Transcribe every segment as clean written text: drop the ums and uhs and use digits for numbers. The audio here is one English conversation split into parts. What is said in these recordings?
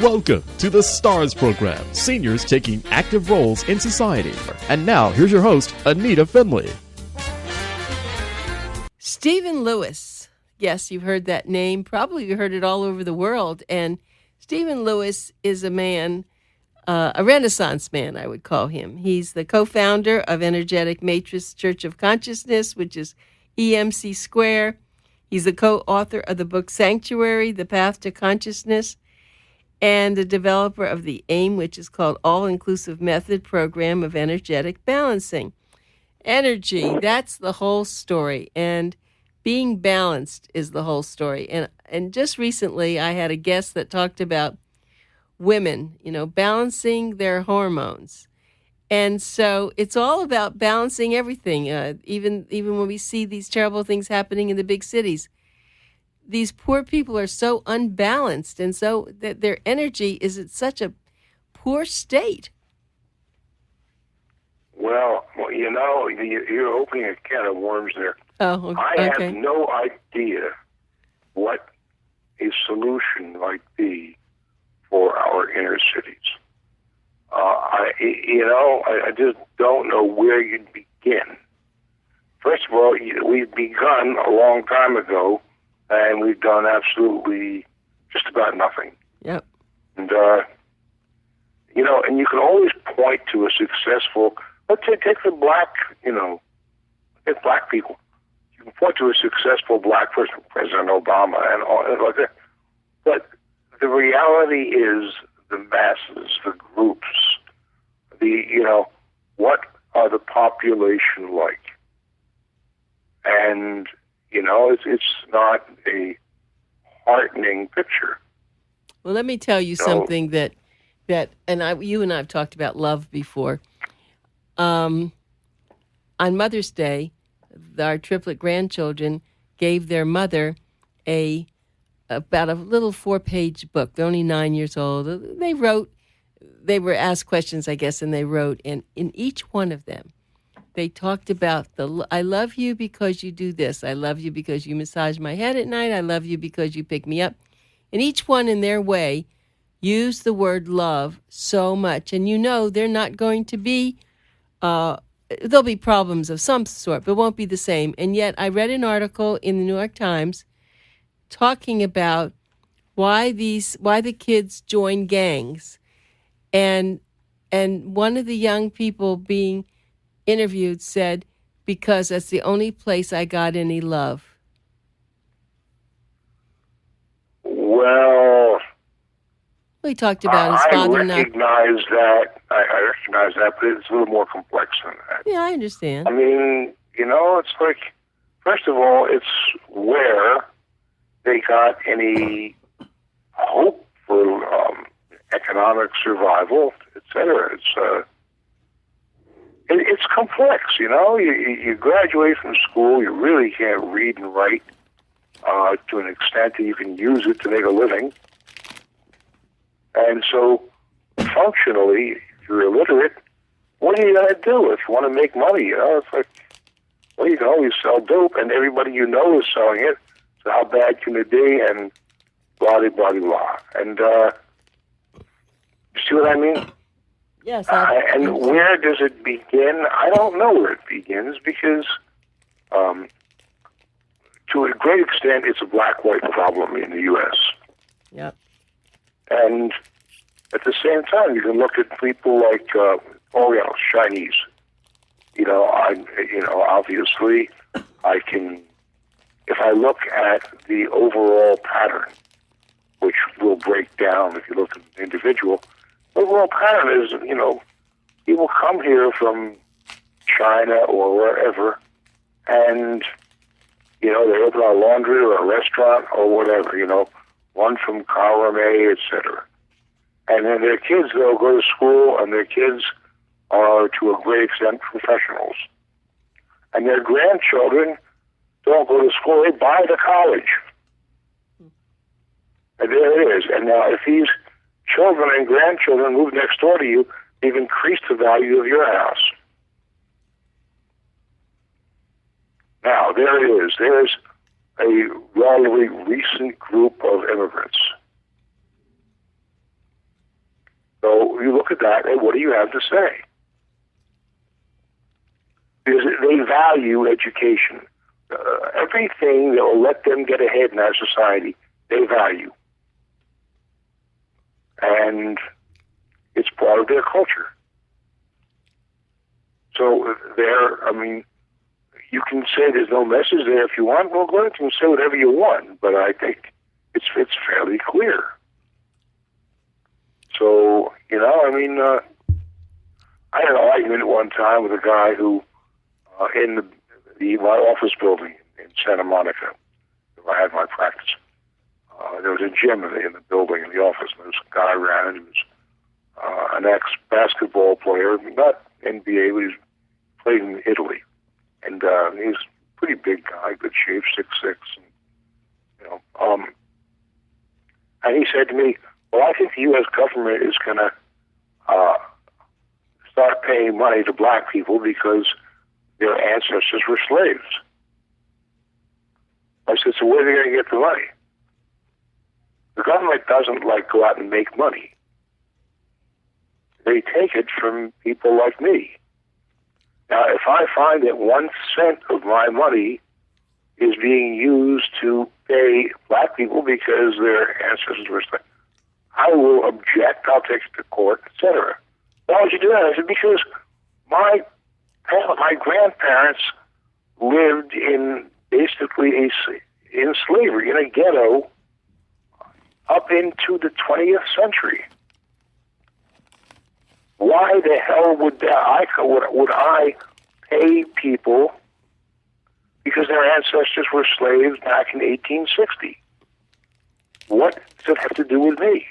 Welcome to the STARS program, seniors taking active roles in society. And now, here's your host, ANITA FINLEY. Stephen Lewis. Yes, you've heard that name. Probably you heard it all over the world. And Stephen Lewis is a man, a Renaissance man, I would call him. He's the co-founder of Energetic Matrix Church of Consciousness, which is EMC Square. He's the co-author of the book Sanctuary, The Path to Consciousness, and the developer of the AIM, which is called All-Inclusive Method Program of Energetic Balancing. Energy, that's the whole story. And being balanced is the whole story. And just recently, I had a guest that talked about women, balancing their hormones. And so it's all about balancing everything, even when we see these terrible things happening in the big cities. These poor people are so unbalanced, and so that their energy is at such a poor state. Well, you're opening a can of worms there. Oh, okay. I have no idea what a solution might be for our inner cities. I just don't know where you'd begin. First of all, we've begun a long time ago, and we've done absolutely just about nothing. Yep. And, and you can always point to a successful, let's say, take the black people. You can point to a successful black person, President Obama, and all like that. But the reality is the masses, the groups, what are the population like? And, it's not a heartening picture. Well, let me tell you something that you and I have talked about love before. On Mother's Day, our triplet grandchildren gave their mother about a little 4-page book. They're only 9 years old. They were asked questions, I guess, and they wrote. And in each one of them, they talked about I love you because you do this. I love you because you massage my head at night. I love you because you pick me up. And each one in their way used the word love so much. And they're not going to be, there'll be problems of some sort, but won't be the same. And yet I read an article in the New York Times talking about why the kids join gangs. And one of the young people being interviewed said, because that's the only place I got any love. Well, he talked about his father. I recognize that, but it's a little more complex than that. Yeah, I understand. I mean, it's like, first of all, it's where they got any hope for economic survival, etc. It's complex, You graduate from school, you really can't read and write to an extent that you can use it to make a living. And so, functionally, if you're illiterate, what are you going to do if you want to make money? It's like, well, you can always sell dope, and everybody you know is selling it. So how bad can it be? And blah, blah, blah, blah. And you see what I mean? Yes. And where does it begin? I don't know where it begins because, to a great extent, it's a black-white problem in the U.S. Yep. And at the same time, you can look at people like, Chinese. Obviously, I can, if I look at the overall pattern, which will break down if you look at the individual, the overall pattern is, people come here from China or wherever, and, they open a laundry or a restaurant or whatever, one from column A, etc. And then their kids, they'll go to school, and their kids are, to a great extent, professionals. And their grandchildren don't go to school, they buy the college. And there it is. And now if these children and grandchildren move next door to you, they've increased the value of your house. Now, there it is. There's a relatively recent group of immigrants So you look at that, and what do you have to say? Because they value education. Everything that will let them get ahead in our society, they value. And it's part of their culture. So you can say there's no message there if you want. Well, go ahead and say whatever you want, but I think it's fairly clear. So, I had an argument at one time with a guy who, in my office building in Santa Monica, where I had my practice, there was a gym in the building, in the office, and there was a guy around, and he was an ex-basketball player, not NBA, but he played in Italy. And he's a pretty big guy, good shape, 6'6", and he said to me, well, I think the U.S. government is going to start paying money to black people because their ancestors were slaves. I said, so where are they going to get the money? The government doesn't go out and make money. They take it from people like me. Now, if I find that 1 cent of my money is being used to pay black people because their ancestors were slaves, I will object. I'll take it to court, etc. Why would you do that? I said, because my grandparents lived in basically in slavery, in a ghetto, up into the 20th century. Why the hell would I pay people because their ancestors were slaves back in 1860? What does it have to do with me?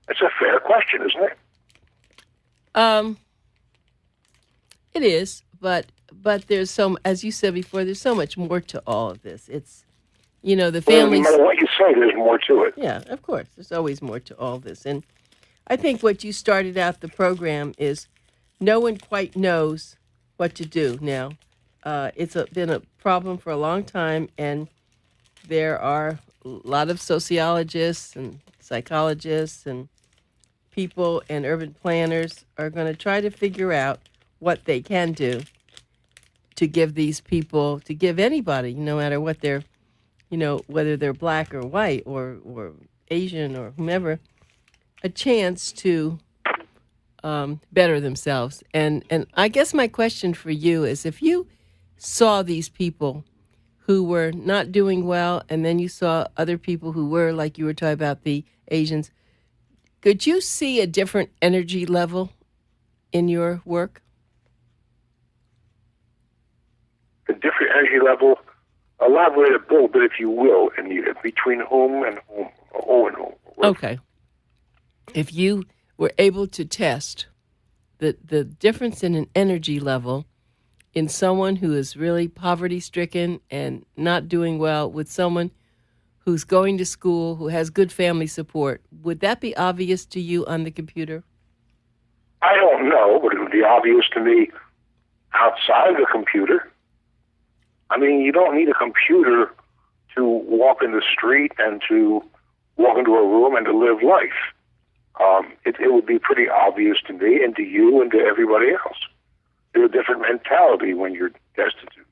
It's a fair question, isn't it? It is, but there's as you said before, there's so much more to all of this. It's, the families. No matter what you say, there's more to it. Yeah, of course. There's always more to all this. And I think what you started out the program is no one quite knows what to do now. It's been a problem for a long time, and there are a lot of sociologists and psychologists and people and urban planners are going to try to figure out what they can do to give these people, to give anybody, no matter what they're, whether they're black or white or Asian or whomever, a chance to better themselves. And I guess my question for you is, if you saw these people who were not doing well, and then you saw other people who were, like you were talking about the Asians, could you see a different energy level in your work? A different energy level? Elaborate a little bit, if you will, Anita, between whom and whom, or who and whom. Okay. If you were able to test the difference in an energy level in someone who is really poverty-stricken and not doing well with someone who's going to school, who has good family support, would that be obvious to you on the computer? I don't know, but it would be obvious to me outside the computer. I mean, you don't need a computer to walk in the street and to walk into a room and to live life. It would be pretty obvious to me and to you and to everybody else. There's a different mentality when you're destitute.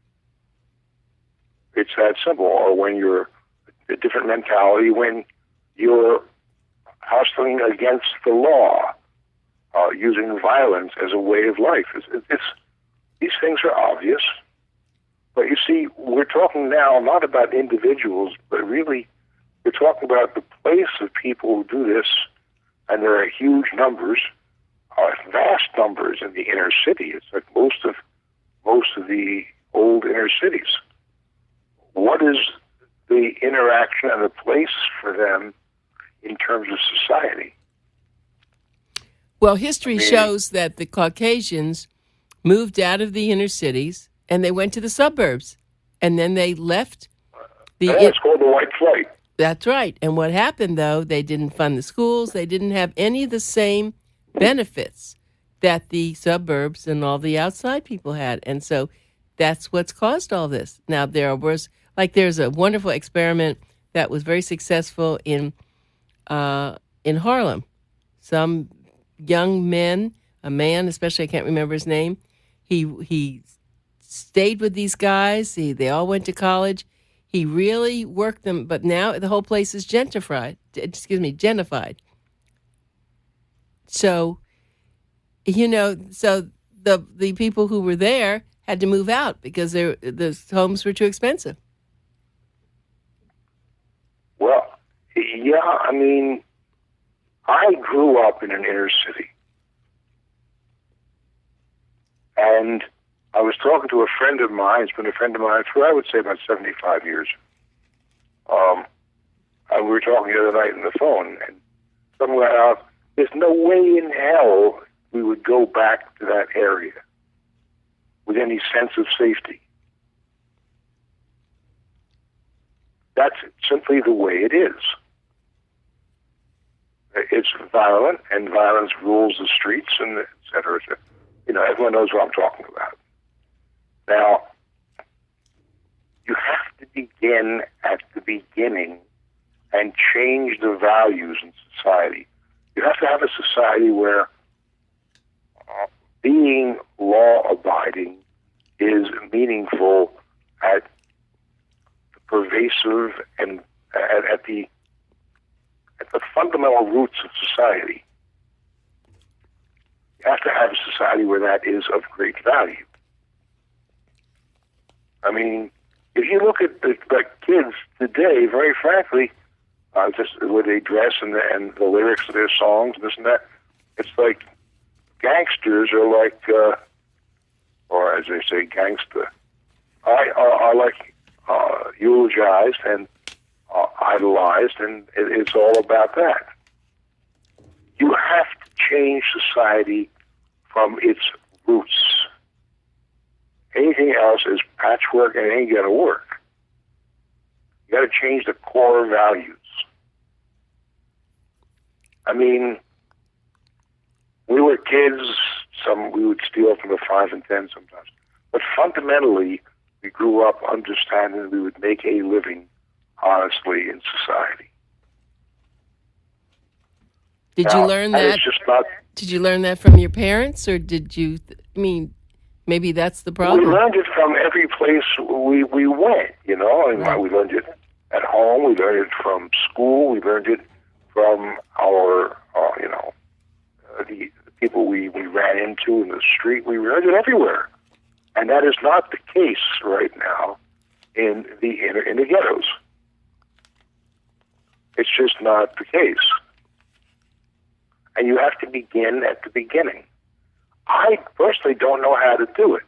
It's that simple. Or when you're a different mentality when you're hustling against the law, using violence as a way of life. These things are obvious. But you see, we're talking now not about individuals, but really we're talking about the place of people who do this, and there are huge numbers, vast numbers in the inner city. It's like most of the old inner cities. What is the interaction and the place for them in terms of society? Well, history shows that the Caucasians moved out of the inner cities and they went to the suburbs, and then they left it's called the white flight. That's right. And what happened, though, they didn't fund the schools. They didn't have any of the same benefits that the suburbs and all the outside people had. And so that's what's caused all this. Now, there's a wonderful experiment that was very successful in in Harlem. Some young men, a man especially, I can't remember his name, he stayed with these guys. They all went to college. He really worked them, but now the whole place is gentrified. So, so the people who were there had to move out because the homes were too expensive. Well, yeah, I mean, I grew up in an inner city. And I was talking to a friend of mine, he's been a friend of mine for, I would say, about 75 years. And we were talking the other night on the phone, and something went out, there's no way in hell we would go back to that area with any sense of safety. That's simply the way it is. It's violent, and violence rules the streets, and et cetera, et cetera. Everyone knows what I'm talking about. Now, you have to begin at the beginning and change the values in society. You have to have a society where being law-abiding is meaningful at the pervasive and at the fundamental roots of society. You have to have a society where that is of great value. I mean, if you look at the kids today, very frankly, just the way they dress and the lyrics of their songs, and this and that, it's like gangsters are like, or as they say, gangsta, are like eulogized and idolized, and it's all about that. You have to change society from its roots. Anything else is patchwork and it ain't going to work. You got to change the core values. I mean, we were kids, we would steal from the 5 and 10 sometimes. But fundamentally, we grew up understanding we would make a living honestly in society. Did you learn that? It's just not, did you learn that from your parents, or did you? Maybe that's the problem. We learned it from every place we went. Right. We learned it at home. We learned it from school. We learned it from our, the people we ran into in the street. We learned it everywhere, and that is not the case right now in the ghettos. It's just not the case. And you have to begin at the beginning. I personally don't know how to do it.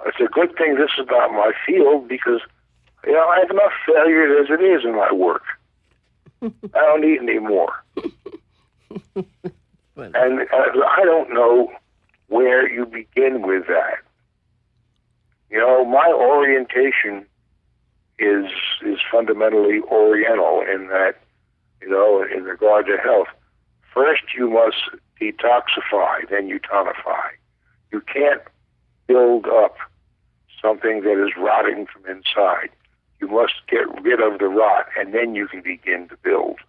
It's a good thing this is not my field because, I have enough failure as it is in my work. I don't need any more. And I don't know where you begin with that. My orientation is fundamentally Oriental in that, in regard to health. First, you must detoxify, then you tonify. You can't build up something that is rotting from inside. You must get rid of the rot, and then you can begin to build.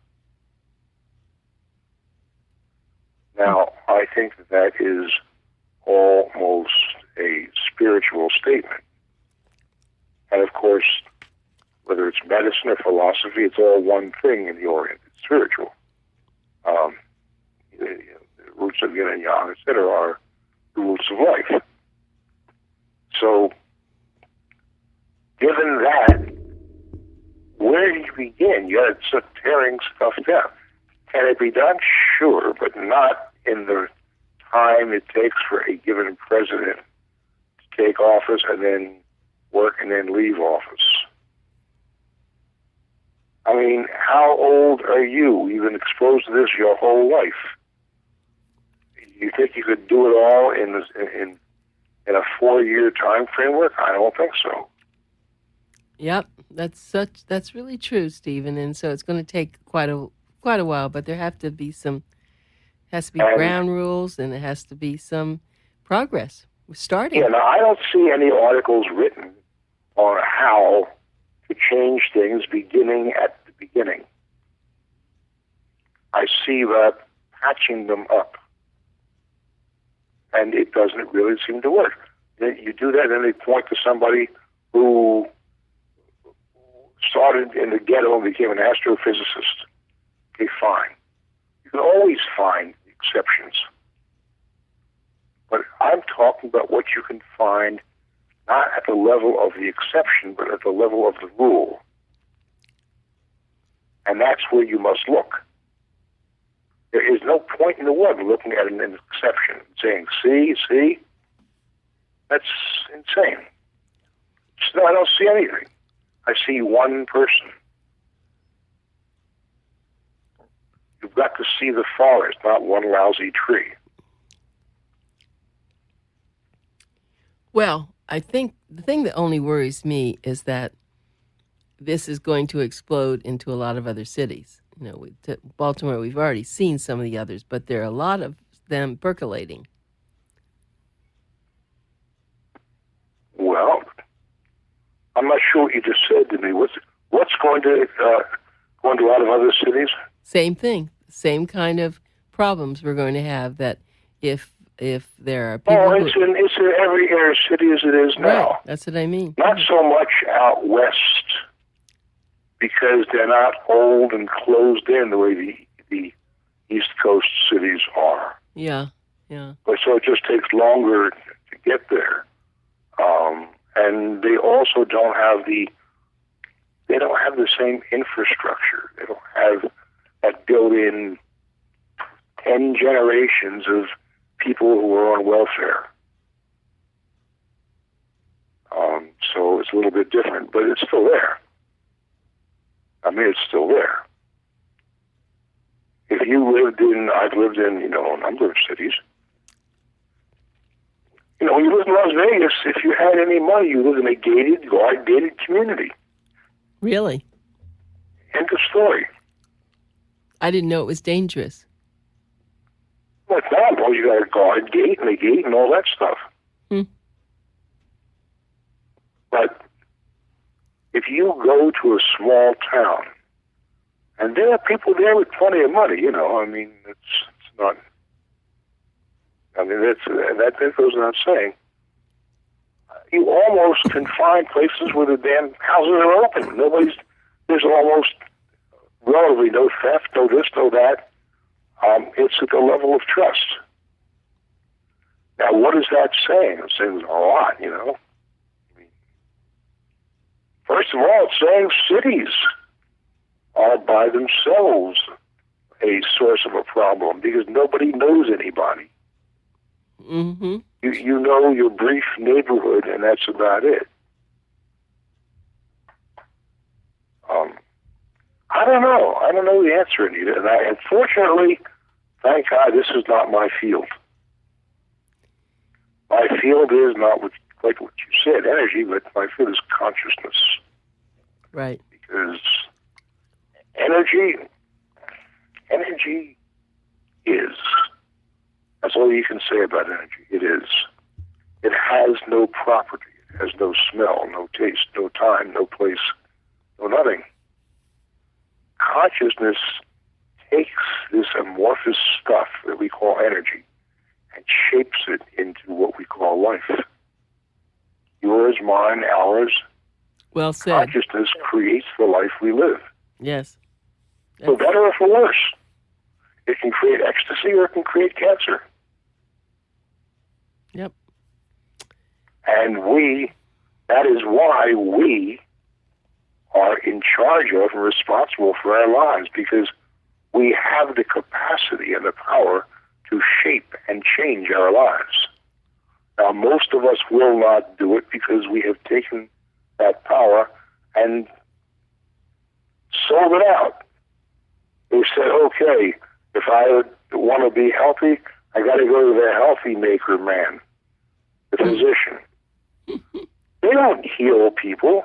Now, I think that is almost a spiritual statement. And of course, whether it's medicine or philosophy, it's all one thing in the Orient. It's spiritual. The roots of yin and yang, etc., are the roots of life. So, given that, where do you begin? You got to start tearing stuff down. Can it be done? Sure, but not in the time it takes for a given president to take office and then work and then leave office. I mean, how old are you? You've been exposed to this your whole life. You think you could do it all in a 4-year time framework? I don't think so. Yep, that's really true, Stephen. And so it's going to take quite a while, but there has to be ground rules, and it has to be some progress. We're starting. Yeah, now I don't see any articles written on how to change things beginning at the beginning. I see that patching them up. And it doesn't really seem to work. Then you do that, and they point to somebody who started in the ghetto and became an astrophysicist. Okay, fine. You can always find exceptions. But I'm talking about what you can find not at the level of the exception, but at the level of the rule. And that's where you must look. There is no point in the world looking at an exception and saying, see, that's insane. No, I don't see anything. I see one person. You've got to see the forest, not one lousy tree. Well, I think the thing that only worries me is that this is going to explode into a lot of other cities. You know, Baltimore, we've already seen some of the others, but there are a lot of them percolating. Well, I'm not sure what you just said to me. What's going to go into a lot of other cities? Same thing, same kind of problems we're going to have. That if there are people, it's in every inner city as it is now. Right, that's what I mean. Not so much out west, because they're not old and closed in the way the East Coast cities are. Yeah. But so it just takes longer to get there. And they also don't have the same infrastructure. They don't have that built-in 10 generations of people who are on welfare. So it's a little bit different, but it's still there. I mean, it's still there. If you I've lived in, a number of cities. When you live in Las Vegas, if you had any money, you lived in a gated community. Really? End of story. I didn't know it was dangerous. Well, it's not. Well, you got a guard gate and a gate and all that stuff. But if you go to a small town, and there are people there with plenty of money, it's not. That goes without saying. You almost can find places where the damn houses are open. There's almost relatively no theft, no this, no that. It's at the level of trust. Now, what is that saying? It's saying a lot, First of all, it's saying cities are by themselves a source of a problem because nobody knows anybody. Mm-hmm. You know your brief neighborhood, and that's about it. I don't know. I don't know the answer, Anita. And unfortunately, thank God, this is not my field. My field is not like what you said, energy, but my field is consciousness. Right. Because energy is. That's all you can say about energy. It is. It has no property. It has no smell, no taste, no time, no place, no nothing. Consciousness takes this amorphous stuff that we call energy and shapes it into what we call life. Yours, mine, ours. Well said. Consciousness creates the life we live. Yes. For better or for worse. It can create ecstasy or it can create cancer. Yep. And that is why we are in charge of and responsible for our lives, because we have the capacity and the power to shape and change our lives. Now, most of us will not do it because we have taken that power and sold it out. They said, okay, if I want to be healthy, I got to go to the healthy maker man, the physician. They don't heal people.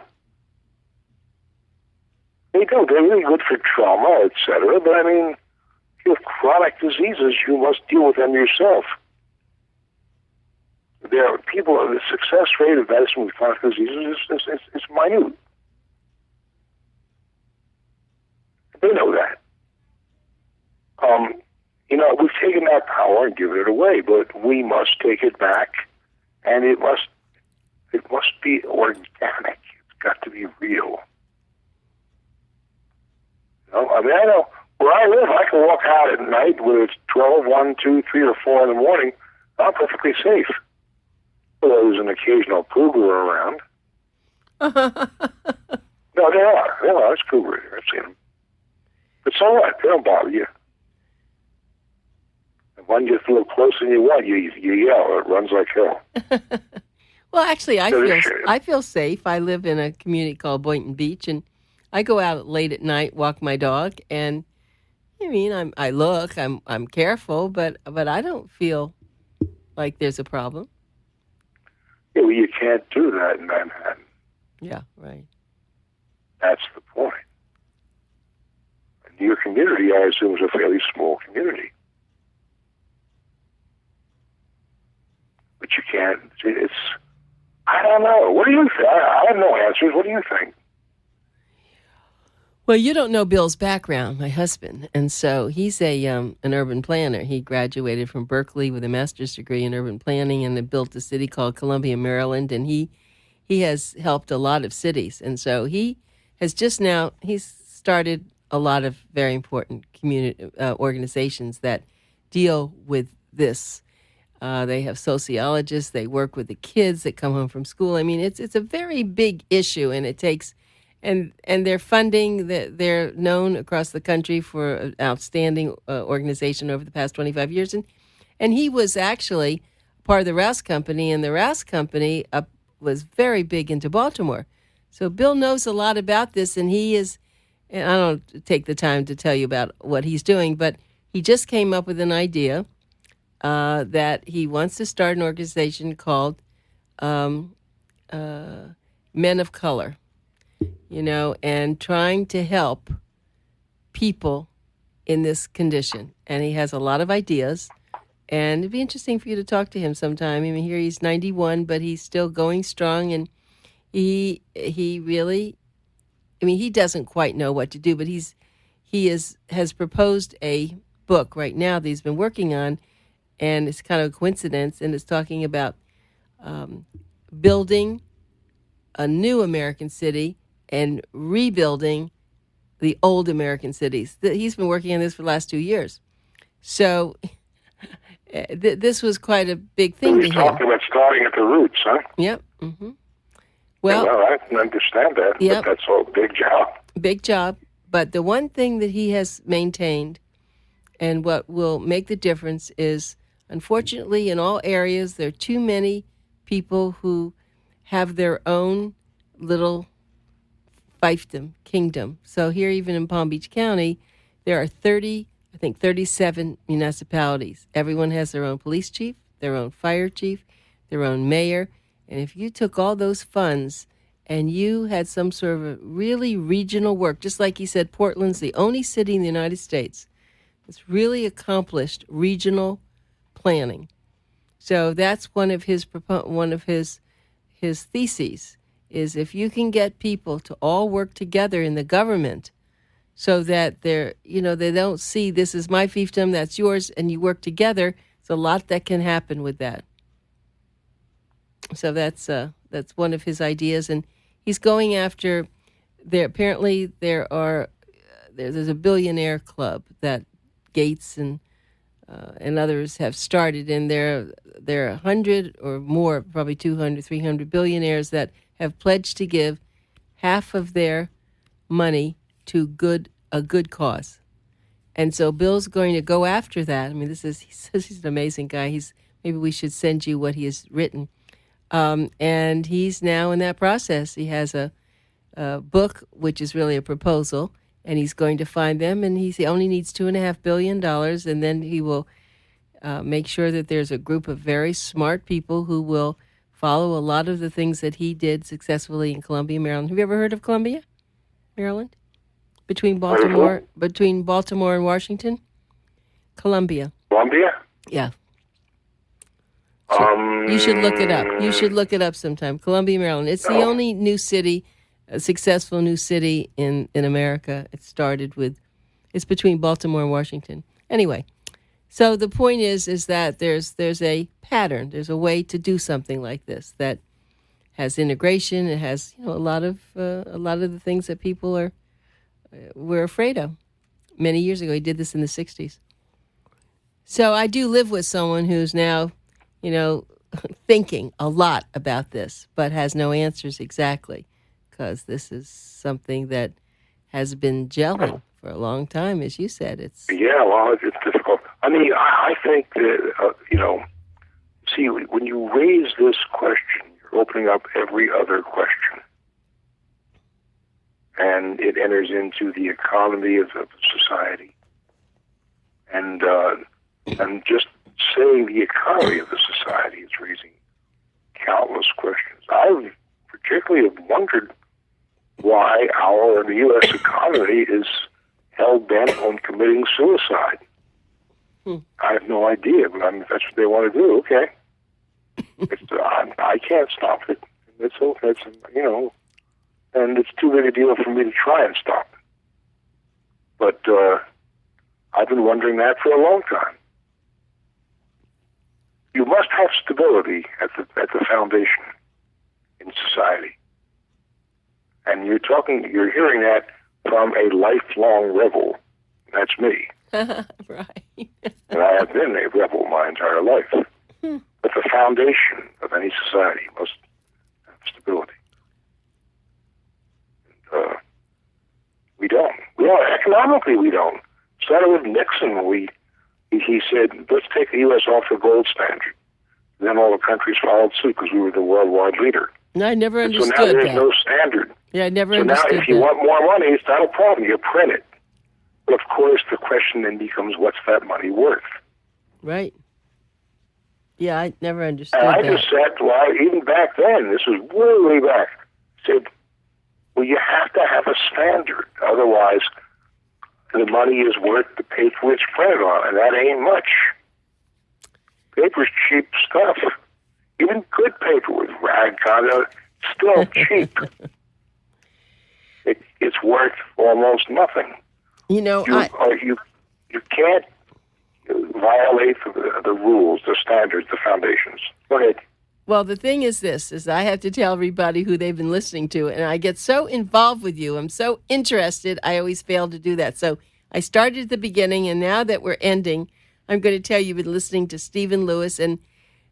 They don't. They're really good for trauma, etc. But if you have chronic diseases, you must deal with them yourself. There are people, the success rate of medicine with chronic diseases is minute. They know that. we've taken that power and given it away, but we must take it back, and it must be organic. It's got to be real. I know where I live, I can walk out at night, whether it's 12, 1, 2, 3, or 4 in the morning. I'm perfectly safe. Well, there's an occasional cougar around. No, there are. There's cougar here. I've seen them. But so what? They don't bother you. If one gets a little closer than you want, you yell. It runs like hell. Well, actually, I feel safe. I live in a community called Boynton Beach, and I go out late at night, walk my dog, and I'm careful, but I don't feel like there's a problem. Yeah, well, you can't do that in Manhattan. Yeah, right. That's the point. And your community, I assume, is a fairly small community. But you can't. I don't know. What do you think? I have no answers. What do you think? Well, you don't know Bill's background, my husband, and so he's an urban planner. He graduated from Berkeley with a master's degree in urban planning and built a city called Columbia, Maryland, and he has helped a lot of cities. And so he's started a lot of very important community organizations that deal with this. They have sociologists. They work with the kids that come home from school. I mean, it's a very big issue, and it takes. And their funding, they're known across the country for an outstanding organization over the past 25 years. And he was actually part of the Rouse Company, and the Rouse Company was very big into Baltimore. So Bill knows a lot about this, and and I don't take the time to tell you about what he's doing, but he just came up with an idea that he wants to start an organization called Men of Color. And trying to help people in this condition. And he has a lot of ideas. And it'd be interesting for you to talk to him sometime. I mean, here he's 91, but he's still going strong. And he really, he doesn't quite know what to do, but he has proposed a book right now that he's been working on. And it's kind of a coincidence. And it's talking about building a new American city and rebuilding the old American cities. He's been working on this for the last 2 years. So this was quite a big thing to him. He's talking about starting at the roots, huh? Yep. Mm-hmm. Well, I can understand that, yep. But that's all a big job. Big job. But the one thing that he has maintained and what will make the difference is, unfortunately, in all areas, there are too many people who have their own little fiefdom, kingdom. So here, even in Palm Beach County, there are 37 municipalities. Everyone has their own police chief, their own fire chief, their own mayor. And if you took all those funds and you had some sort of a really regional work, just like he said, Portland's the only city in the United States that's really accomplished regional planning. So that's one of his theses. Is if you can get people to all work together in the government so that they don't see this is my fiefdom, that's yours, and you work together, there's a lot that can happen with that. So that's one of his ideas, and he's going after there's a billionaire club that Gates and others have started, and there are 100 or more, probably 200, 300 billionaires that have pledged to give half of their money to a good cause. And so Bill's going to go after that. I mean, he says he's an amazing guy. Maybe we should send you what he has written. And he's now in that process. He has a book, which is really a proposal, and he's going to find them, and he only needs $2.5 billion, and then he will make sure that there's a group of very smart people who will follow a lot of the things that he did successfully in Columbia, Maryland. Have you ever heard of Columbia, Maryland? Between Baltimore and Washington? Columbia. Columbia? Yeah. You should look it up. You should look it up sometime. Columbia, Maryland. It's the only new city, a successful new city in America. It's between Baltimore and Washington. Anyway, So the point is that there's a pattern. There's a way to do something like this that has integration. It has a lot of the things that people were afraid of. Many years ago, he did this in the 60s. So I do live with someone who's now, thinking a lot about this, but has no answers exactly, because this is something that has been gelling for a long time, as you said. It's difficult. I mean, I think that see, when you raise this question, you're opening up every other question, and it enters into the economy of society, and just saying the economy of the society is raising countless questions. I've particularly wondered why the U.S. economy is hell-bent on committing suicide. I have no idea, but if that's what they want to do, okay. I can't stop it. And it's too big a deal for me to try and stop it. But I've been wondering that for a long time. You must have stability at the foundation in society. And you're hearing that from a lifelong rebel. That's me. Right. And I have been a rebel my entire life. But the foundation of any society must have stability. And, we don't. Economically, we don't. Started with Nixon. He said, let's take the U.S. off the gold standard. Then all the countries followed suit because we were the worldwide leader. No, I never understood that. So now there's no standard. Yeah, I never understood that. So now if you want more money, it's not a problem. You print it. But of course, the question then becomes, what's that money worth? Right. Yeah, I never understood and I that. just said, even back then, this was way back, said, well, you have to have a standard. Otherwise, the money is worth the paper it's printed on, and that ain't much. Paper's cheap stuff. Even good paper with rag on it, still cheap. It's worth almost nothing. You can't violate the rules, the standards, the foundations. Go ahead. Well, the thing is I have to tell everybody who they've been listening to, and I get so involved with you. I'm so interested. I always fail to do that. So I started at the beginning, and now that we're ending, I'm going to tell you've been listening to Stephen Lewis, and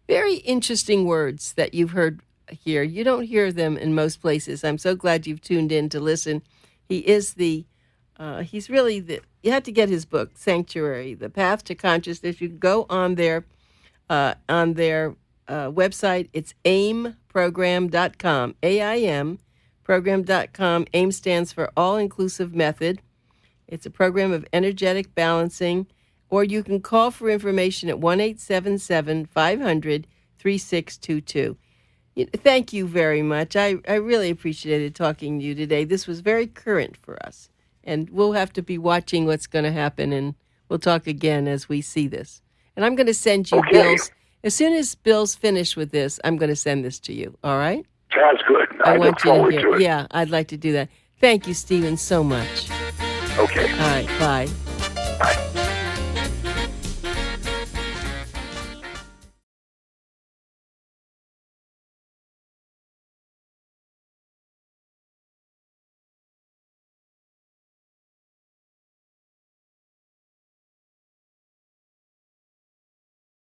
very interesting words that you've heard here. You don't hear them in most places. I'm so glad you've tuned in to listen. He is he's really you have to get his book, Sanctuary, The Path to Consciousness. You can go on their website. It's aimprogram.com, AIM, program.com. AIM stands for All-Inclusive Method. It's a program of energetic balancing, or you can call for information at 1-877-500-3622. Thank you very much. I really appreciated talking to you today. This was very current for us, and we'll have to be watching what's going to happen, and we'll talk again as we see this. And I'm going to send you Bill's. As soon as Bill's finished with this, I'm going to send this to you. All right? Sounds good. I look forward to it. Yeah, I'd like to do that. Thank you, Stephen, so much. Okay. All right. Bye. Bye.